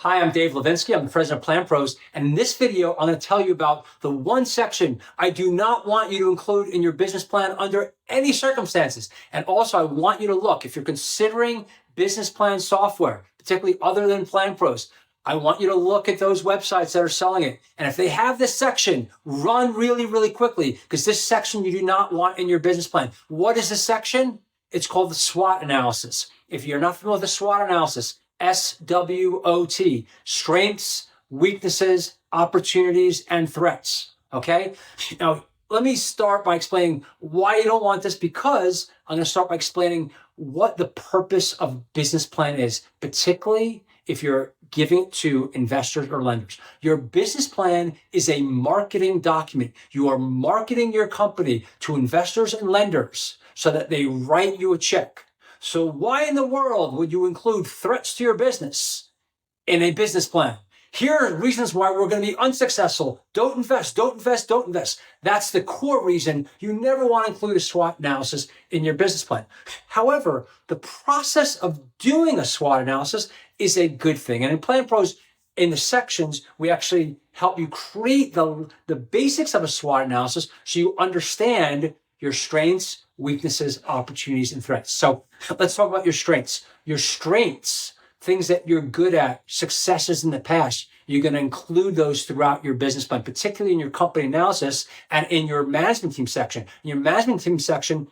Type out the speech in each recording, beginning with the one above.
Hi, I'm Dave Lavinsky. I'm the president of PlanPros. And in this video, I'm going to tell you about the one section I do not want you to include in your business plan under any circumstances. And also, I want you to look, if you're considering business plan software, particularly other than PlanPros, I want you to look at those websites that are selling it. And if they have this section, run really, really quickly, because this section you do not want in your business plan. What is this section? It's called the SWOT analysis. If you're not familiar with the SWOT analysis, SWOT, strengths, weaknesses, opportunities, and threats. Okay? Now, let me start by explaining why you don't want this, because I'm going to start by explaining what the purpose of business plan is, particularly if you're giving it to investors or lenders. Your business plan is a marketing document. You are marketing your company to investors and lenders so that they write you a check. So why in the world would you include threats to your business in a business plan? Here are reasons why we're going to be unsuccessful. Don't invest, don't invest, don't invest. That's the core reason you never want to include a SWOT analysis in your business plan. However, the process of doing a SWOT analysis is a good thing. And in PlanPros, in the sections, we actually help you create the basics of a SWOT analysis so you understand your strengths, weaknesses, opportunities, and threats. So let's talk about your strengths. Your strengths, things that you're good at, successes in the past, you're going to include those throughout your business plan, particularly in your company analysis and in your management team section. In your management team section,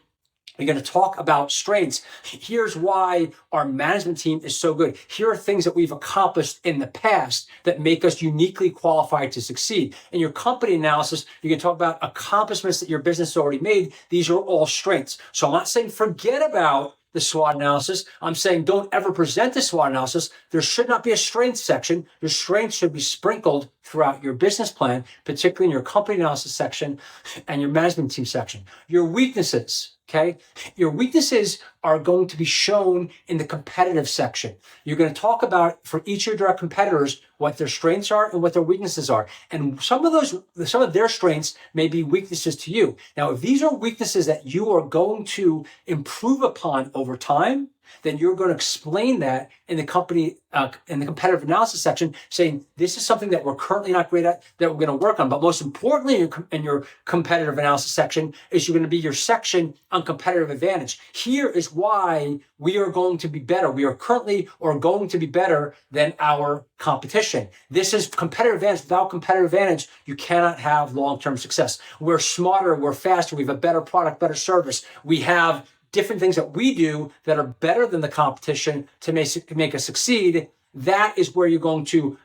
you're going to talk about strengths. Here's why our management team is so good. Here are things that we've accomplished in the past that make us uniquely qualified to succeed. In your company analysis, you can talk about accomplishments that your business has already made. These are all strengths. So I'm not saying forget about the SWOT analysis. I'm saying don't ever present the SWOT analysis. There should not be a strengths section. Your strengths should be sprinkled throughout your business plan, particularly in your company analysis section and your management team section. Your weaknesses. Okay. Your weaknesses are going to be shown in the competitive section. You're going to talk about for each of your direct competitors what their strengths are and what their weaknesses are. And some of their strengths may be weaknesses to you. Now, if these are weaknesses that you are going to improve upon over time, then you're going to explain that in the competitive analysis section, saying this is something that we're currently not great at, that we're going to work on. But most importantly, in your competitive analysis section is you're going to be your section on competitive advantage. Here is why we are going to be better. We are currently or going to be better than our competition. This is competitive advantage. Without competitive advantage, you cannot have long-term success. We're smarter, we're faster, we have a better product, better service. We have different things that we do that are better than the competition to make us succeed. That is where you're going to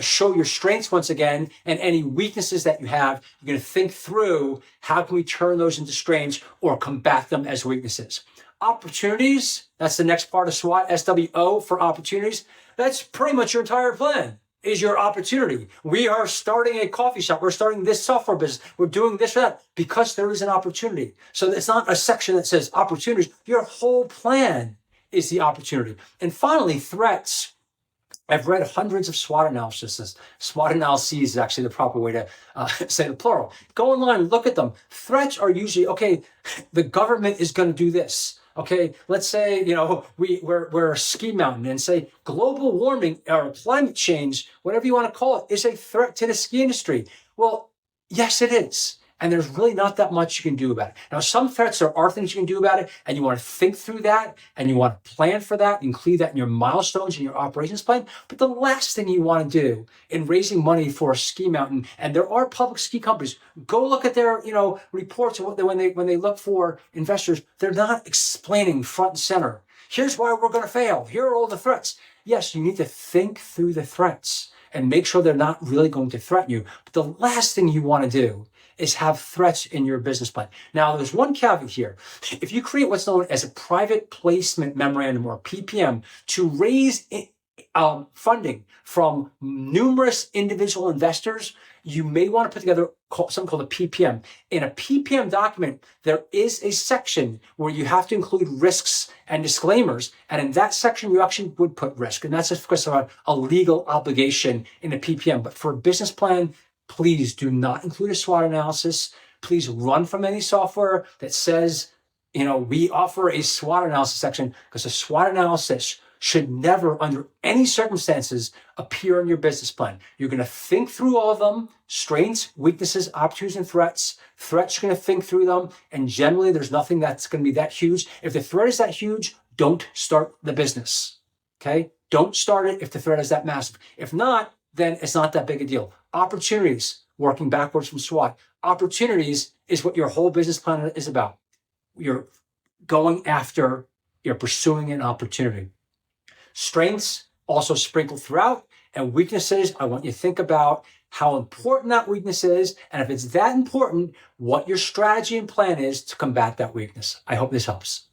show your strengths once again, and any weaknesses that you have, you're going to think through how can we turn those into strengths or combat them as weaknesses. Opportunities, that's the next part of SWOT, SWO for opportunities. That's pretty much your entire plan. Is your opportunity. We are starting a coffee shop. We're starting this software business. We're doing this or that because there is an opportunity. So it's not a section that says opportunities. Your whole plan is the opportunity. And finally, threats. I've read hundreds of SWOT analyses. SWOT analyses is actually the proper way to say the plural. Go online, look at them. Threats are usually, okay, the government is going to do this. Okay, let's say, we're a ski mountain and say global warming or climate change, whatever you want to call it, is a threat to the ski industry. Well, yes, it is. And there's really not that much you can do about it. Now, some threats, there are things you can do about it, and you want to think through that, and you want to plan for that, include that in your milestones and your operations plan. But the last thing you want to do in raising money for a ski mountain, and there are public ski companies, go look at their, reports when they look for investors. They're not explaining front and center. Here's why we're going to fail. Here are all the threats. Yes, you need to think through the threats and make sure they're not really going to threaten you. But the last thing you want to do is have threats in your business plan. Now, there's one caveat here. If you create what's known as a private placement memorandum or PPM to raise funding from numerous individual investors, you may want to put together something called a PPM. In a PPM document, there is a section where you have to include risks and disclaimers. And in that section, you actually would put risk. And that's just because of a legal obligation in a PPM. But for a business plan, please do not include a SWOT analysis. Please run from any software that says, we offer a SWOT analysis section, because a SWOT analysis should never, under any circumstances, appear in your business plan. You're going to think through all of them, strengths, weaknesses, opportunities, and threats. Threats, you're going to think through them, and generally there's nothing that's going to be that huge. If the threat is that huge, don't start the business, okay? Don't start it if the threat is that massive. If not, then it's not that big a deal. Opportunities, working backwards from SWOT. Opportunities is what your whole business plan is about. You're going after, you're pursuing an opportunity. Strengths also sprinkled throughout, and weaknesses, I want you to think about how important that weakness is, and if it's that important, what your strategy and plan is to combat that weakness. I hope this helps.